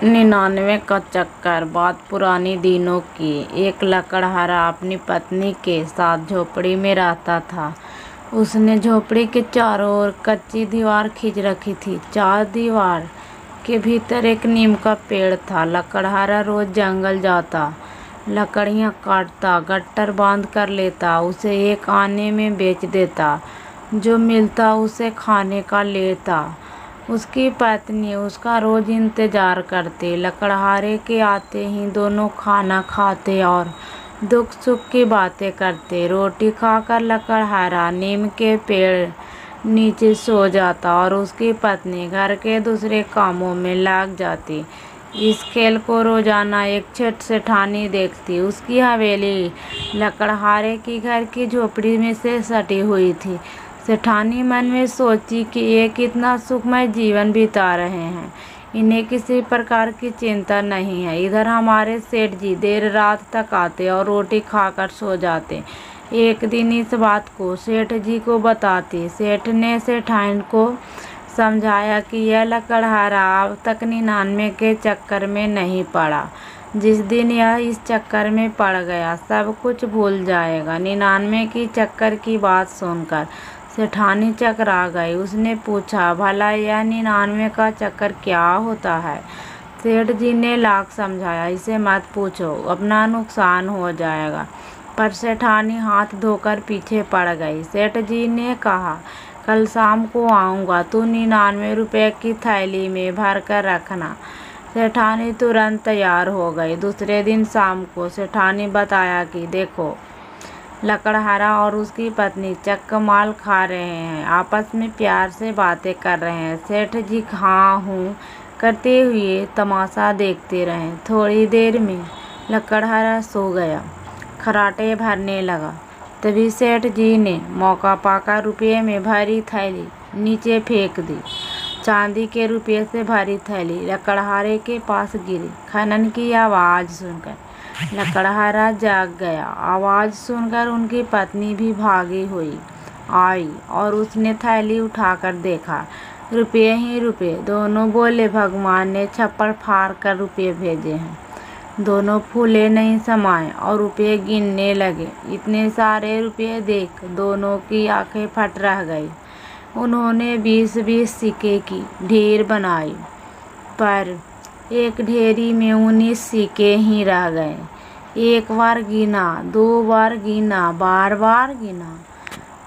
99 का चक्कर। बात पुरानी दिनों की। एक लकड़हारा अपनी पत्नी के साथ झोपड़ी में रहता था। उसने झोपड़ी के चारों ओर कच्ची दीवार खींच रखी थी। चार दीवार के भीतर एक नीम का पेड़ था। लकड़हारा रोज जंगल जाता, लकड़ियाँ काटता, गट्ठर बांध कर लेता, उसे एक आने में बेच देता, जो मिलता उसे खाने का लेता। उसकी पत्नी उसका रोज इंतजार करती। लकड़हारे के आते ही दोनों खाना खाते और दुख सुख की बातें करते। रोटी खाकर लकड़हारा नीम के पेड़ नीचे सो जाता और उसकी पत्नी घर के दूसरे कामों में लग जाती। इस खेल को रोजाना एक सेठानी देखती। उसकी हवेली लकड़हारे की घर की झोपड़ी में से सटी हुई थी। सेठानी मन में सोची कि ये कितना सुखमय जीवन बिता रहे हैं, इन्हें किसी प्रकार की चिंता नहीं है। इधर हमारे सेठ जी देर रात तक आते और रोटी खाकर सो जाते। एक दिन इस बात को सेठ जी को बताती। सेठ ने सेठानी को समझाया कि यह लकड़हारा अब तक 99 के चक्कर में नहीं पड़ा। जिस दिन यह इस चक्कर में पड़ गया सब कुछ भूल जाएगा। 99 की चक्कर की बात सुनकर सेठानी चकरा गई। उसने पूछा, भला यह 99 का चक्कर क्या होता है? सेठ जी ने लाख समझाया, इसे मत पूछो, अपना नुकसान हो जाएगा। पर सेठानी हाथ धोकर पीछे पड़ गई। सेठ जी ने कहा, कल शाम को आऊँगा, तू 99 रुपये की थैली में भर कर रखना। सेठानी तुरंत तैयार हो गई। दूसरे दिन शाम को सेठानी बताया कि देखो, लकड़हारा और उसकी पत्नी चक्कमाल खा रहे हैं, आपस में प्यार से बातें कर रहे हैं। सेठ जी हाँ हूँ करते हुए तमाशा देखते रहे। थोड़ी देर में लकड़हारा सो गया, खर्राटे भरने लगा। तभी सेठ जी ने मौका पाकर रुपये में भरी थैली नीचे फेंक दी। चांदी के रुपये से भरी थैली लकड़हारे के पास गिरी। खनन की आवाज़ सुनकर लकड़हारा जाग गया। आवाज़ सुनकर उनकी पत्नी भी भागी हुई आई और उसने थैली उठाकर देखा, रुपये ही रुपये। दोनों बोले, भगवान ने छप्पड़ फाड़ कर रुपये भेजे हैं। दोनों फूले नहीं समाये और रुपये गिनने लगे। इतने सारे रुपये देख दोनों की आंखें फट रह गई। उन्होंने 20-20 सिक्के की ढेर बनाई, पर एक ढेरी में 19 सिक्के ही रह गए। एक बार गिना, 2 बार गिना, बार गिना,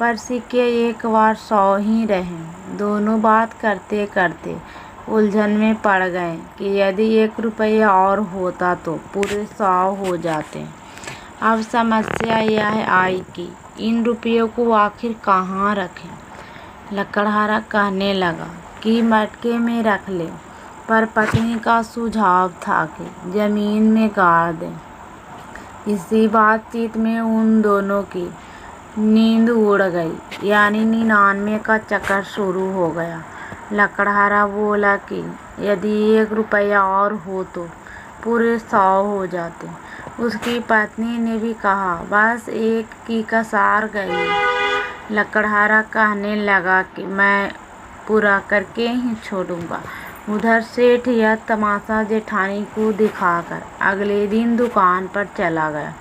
पर सिक्के एक बार 100 ही रहे। दोनों बात करते करते उलझन में पड़ गए कि यदि 1 रुपया और होता तो पूरे 100 हो जाते। अब समस्या यह आई कि इन रुपयों को आखिर कहाँ रखें। लकड़हारा कहने लगा कि मटके में रख ले, पर पत्नी का सुझाव था कि जमीन में गाड़ दें। इसी बातचीत में उन दोनों की नींद उड़ गई, यानी 99 का चक्कर शुरू हो गया। लकड़हारा बोला कि यदि 1 रुपया और हो तो पूरे 100 हो जाते। उसकी पत्नी ने भी कहा, बस एक की कसार गई। लकड़हारा कहने लगा कि मैं पूरा करके ही छोड़ूंगा। उधर सेठ यह तमाशा जेठानी को दिखाकर अगले दिन दुकान पर चला गया।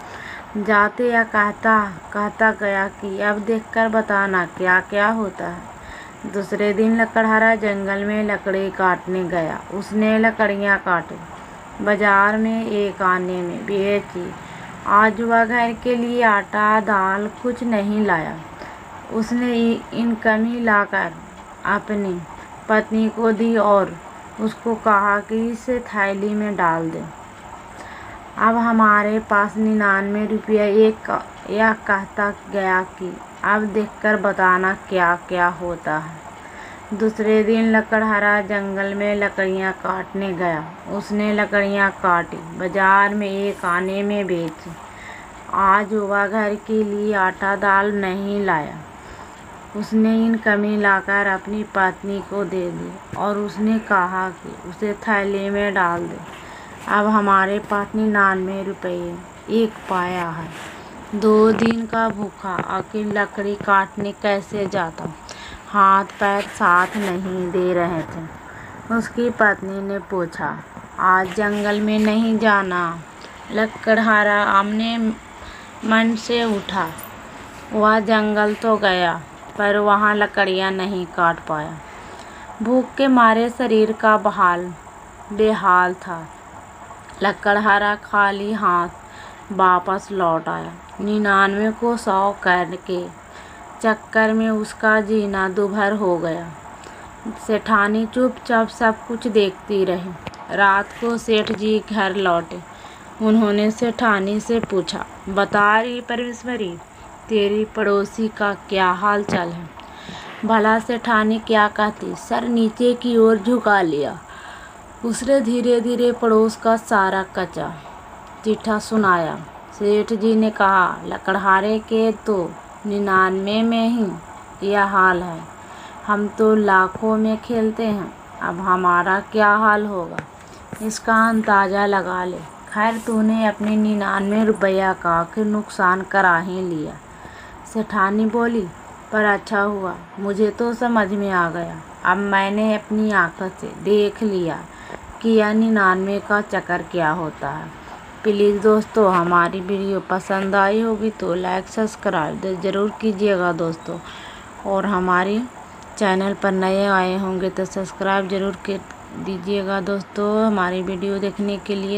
जाते या कहता गया कि अब देखकर बताना क्या क्या होता है। दूसरे दिन लकड़हारा जंगल में लकड़ी काटने गया। उसने लकड़ियाँ काटी, बाजार में एक आने में बेची। आज वह घर के लिए आटा दाल कुछ नहीं लाया। उसने इन कमी लाकर अपनी पत्नी को दी और उसको कहा कि इसे थैली में डाल दे। अब हमारे पास 99 रुपये यह कहता गया कि अब देखकर बताना क्या क्या होता है। दूसरे दिन लकड़हारा जंगल में लकड़ियाँ काटने गया। उसने लकड़ियाँ काटी, बाजार में एक आने में बेची। आज वह घर के लिए आटा दाल नहीं लाया। उसने इन कमी लाकर अपनी पत्नी को दे दी और उसने कहा कि उसे थैली में डाल दे। अब हमारे पास 99 रुपये एक पाया है। 2 दिन का भूखा आखिर लकड़ी काटने कैसे जाता। हाथ पैर साथ नहीं दे रहे थे। उसकी पत्नी ने पूछा, आज जंगल में नहीं जाना। लकड़हारा आमने मन से उठा। वह जंगल तो गया पर वहाँ लकड़ियाँ नहीं काट पाया। भूख के मारे शरीर का बेहाल था। लकड़हारा खाली हाथ वापस लौट आया। 99 को 100 करके चक्कर में उसका जीना दूभर हो गया। सेठानी चुपचाप सब कुछ देखती रही। रात को सेठ जी घर लौटे। उन्होंने सेठानी से पूछा, बता रही परमेश्वरी, तेरी पड़ोसी का क्या हाल चाल है? भला सेठानी क्या कहती? सर नीचे की ओर झुका लिया। उसने धीरे धीरे पड़ोस का सारा कच्चा चिट्ठा सुनाया। सेठ जी ने कहा, लकड़हारे के तो 99 में ही यह हाल है। हम तो लाखों में खेलते हैं, अब हमारा क्या हाल होगा इसका अंदाज़ा लगा ले। खैर तूने अपने 99 रुपया का आखिर नुकसान करा ही लिया। सेठानी बोली, पर अच्छा हुआ, मुझे तो समझ में आ गया। अब मैंने अपनी आँखों से देख लिया कि यह 99 का चक्कर क्या होता है। प्लीज़ दोस्तों, हमारी वीडियो पसंद आई होगी तो लाइक सब्सक्राइब ज़रूर कीजिएगा दोस्तों, और हमारी चैनल पर नए आए होंगे तो सब्सक्राइब ज़रूर कर दीजिएगा दोस्तों। हमारी वीडियो देखने के लिए